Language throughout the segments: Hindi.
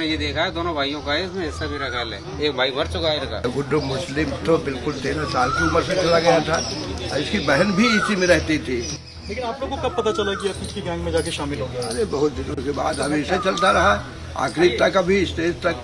ये देखा है, दोनों भाइयों का है, इसमें हिस्सा भी रखा है। एक भाई मर चुका है इनका। गुड्डू मुस्लिम तो बिल्कुल 13 साल की उम्र से चला गया था। इसकी बहन भी इसी में रहती थी। लेकिन आप लोगों को कब पता चला कि आप इसकी गैंग में जाके शामिल हो गए? अरे बहुत दिनों के बाद हमेशा चलता रहा, आखिरी तक, अभी स्टेज तक।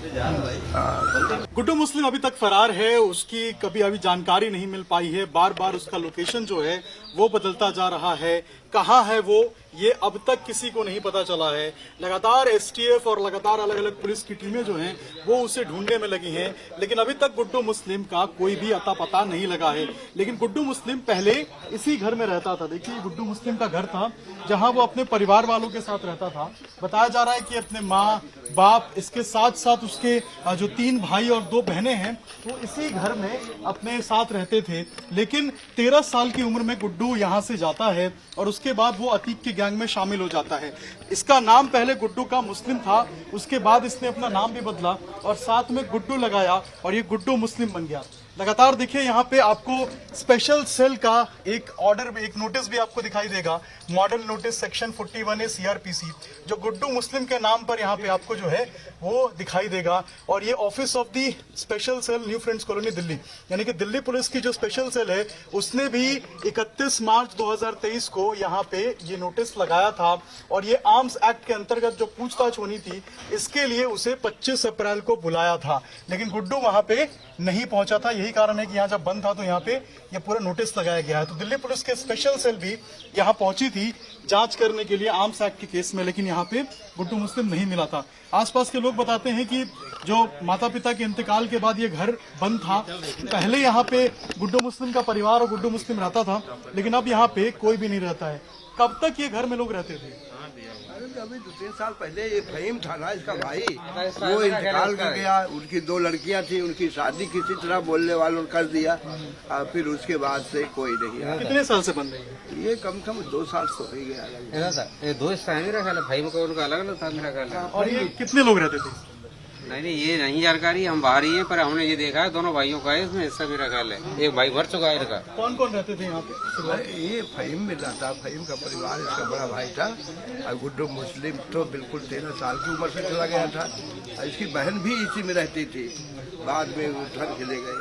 गुड्डू मुस्लिम अभी तक फरार है, उसकी कभी अभी जानकारी नहीं मिल पाई है। बार बार उसका लोकेशन जो है वो बदलता जा रहा है। कहाँ है वो, ये अब तक किसी को नहीं पता चला है। लगातार एसटीएफ और लगातार अलग अलग पुलिस की टीमें जो हैं वो उसे ढूंढने में लगी हैं, लेकिन अभी तक गुड्डू मुस्लिम का कोई भी अता पता नहीं लगा है। लेकिन गुड्डू मुस्लिम पहले इसी घर में रहता था। देखिए, गुड्डू मुस्लिम का घर था जहां वो अपने परिवार वालों के साथ रहता था। बताया जा रहा है कि अपने माँ बाप, इसके साथ साथ उसके जो 3 भाई और 2 बहनें हैं, वो इसी घर में अपने साथ रहते थे। लेकिन 13 साल की उम्र में गुड्डू यहाँ से जाता है और उसके बाद वो अतीक की गैंग में शामिल हो जाता है। इसका नाम पहले गुड्डू का मुस्लिम था, उसके बाद इसने अपना नाम भी बदला और साथ में गुड्डू लगाया और ये गुड्डू मुस्लिम बन गया। लगातार देखिए, यहाँ पे आपको स्पेशल सेल का एक ऑर्डर, एक नोटिस भी आपको दिखाई देगा। Model notice section 41A CRPC, जो गुड्डू मुस्लिम के नाम पर यहाँ पे आपको जो है वो दिखाई देगा। और ये office of the special cell new friends colony Delhi, यानी कि दिल्ली पुलिस की जो स्पेशल सेल है, उसने भी 31 मार्च 2023 को यहाँ पे ये नोटिस लगाया था। और ये आर्म्स एक्ट के अंतर्गत जो पूछताछ होनी थी, इसके लिए उसे 25 अप्रैल को बुलाया था, लेकिन गुड्डू वहां पे नहीं पहुंचा था। यही कारण है कि यहाँ जब बंद था तो यहाँ पे ये पूरा नोटिस लगाया गया है। तो दिल्ली पुलिस के स्पेशल सेल भी यहाँ पहुंची थी जांच करने के लिए आर्म्स एक्ट के केस में, लेकिन यहाँ पे गुड्डू मुस्लिम नहीं मिला था। आसपास के लोग बताते हैं कि जो माता पिता के इंतकाल के बाद ये घर बंद था। पहले यहाँ पे गुड्डू मुस्लिम का परिवार और गुड्डू मुस्लिम रहता था, लेकिन अब यहाँ पे कोई भी नहीं रहता है। कब तक ये घर में लोग रहते थे? अभी 2-3 साल पहले ये फहीम था ना, इसका भाई, वो इंतकाल कर गया। उनकी 2 लड़कियां थी, उनकी शादी किसी तरह बोलने वालों ने कर दिया। फिर उसके बाद से कोई नहीं आया। कितने साल से बन रही है ये? कम से कम 2 साल तो हो ही गया। 2 हिस्सा है मेरा ख्याल है, भाई को उनका अलग अलग था, मेरा ख्याल है। और ये कितने लोग रहते थे? नहीं, ये नहीं जानकारी, हम बाहर ही है, पर हमने ये देखा है, दोनों भाइयों का है, इसमें हिस्सा भी रखा है। एक भाई मर चुका है इनका। कौन कौन रहते थे यहाँ पे? ये फहीम में रहता, फहीम का परिवार, इसका बड़ा भाई था। और गुड्डू मुस्लिम तो बिल्कुल 13 साल की उम्र से चला गया था। इसकी बहन भी इसी में रहती थी, बाद में वो घर चले गए।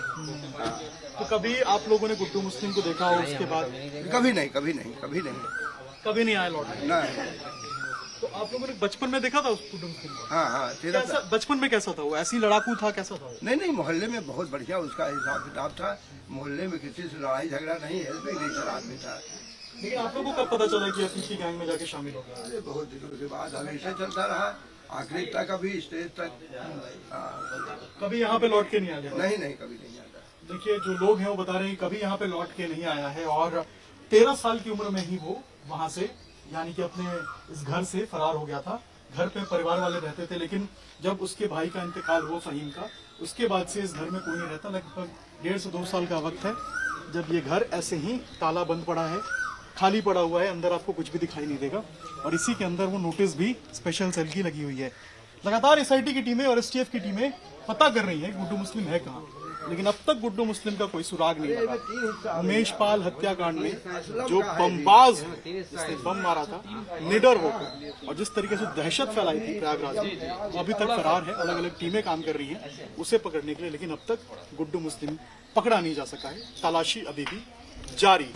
तो कभी आप लोगों ने गुड्डू मुस्लिम को देखा हो उसके बाद? कभी नहीं, कभी नहीं, कभी नहीं, कभी नहीं आया लौट? ना। तो आप लोगों ने बचपन में देखा था उस गुड्डू मुस्लिम को? हाँ, 13 कैसा बचपन में कैसा था वो? ऐसी लड़ाकू था, कैसा था? नहीं, मोहल्ले में बहुत बढ़िया उसका हिसाब किताब था। मोहल्ले में किसी से लड़ाई झगड़ा नहीं, हेल्प ही नहीं चला आदमी था। लेकिन आप लोगों को कब पता चला कि आप इसी गैंग में जाके शामिल हो गए? अरे बहुत दिनों के बाद हमेशा चलता रहा, आखिरी तक, अभी स्टेज तक। कभी यहाँ पे लौट के नहीं आया? नहीं, कभी नहीं आता। देखिए, जो लोग हैं वो बता रहे हैं कभी यहाँ पे लौट के नहीं आया है और 13 साल की उम्र में ही वो वहां से, यानी कि अपने इस घर से फरार हो गया था। घर पे परिवार वाले रहते थे, लेकिन जब उसके भाई का इंतकाल हुआ फहीम का, उसके बाद से इस घर में कोई नहीं रहता। लगभग 1.5 से 2 साल का वक्त है जब ये घर ऐसे ही ताला बंद पड़ा है, खाली पड़ा हुआ है, अंदर आपको कुछ भी दिखाई नहीं देगा। और इसी के अंदर वो नोटिस भी स्पेशल सेल की लगी हुई है। लगातार एसआईटी की टीमें और एसटीएफ की टीमें पता कर रही हैं गुड्डू मुस्लिम है कहाँ, लेकिन अब तक गुड्डू मुस्लिम का कोई सुराग नहीं लगा। उमेश पाल हत्याकांड में जो बमबाज है, जिसने बम मारा था निडर होकर, और जिस तरीके से दहशत फैलाई थी प्रयागराज में, वो अभी तक फरार है। अलग अलग टीमें काम कर रही हैं उसे पकड़ने के लिए, लेकिन अब तक गुड्डू मुस्लिम पकड़ा नहीं जा सका है। तलाशी अभी भी जारी।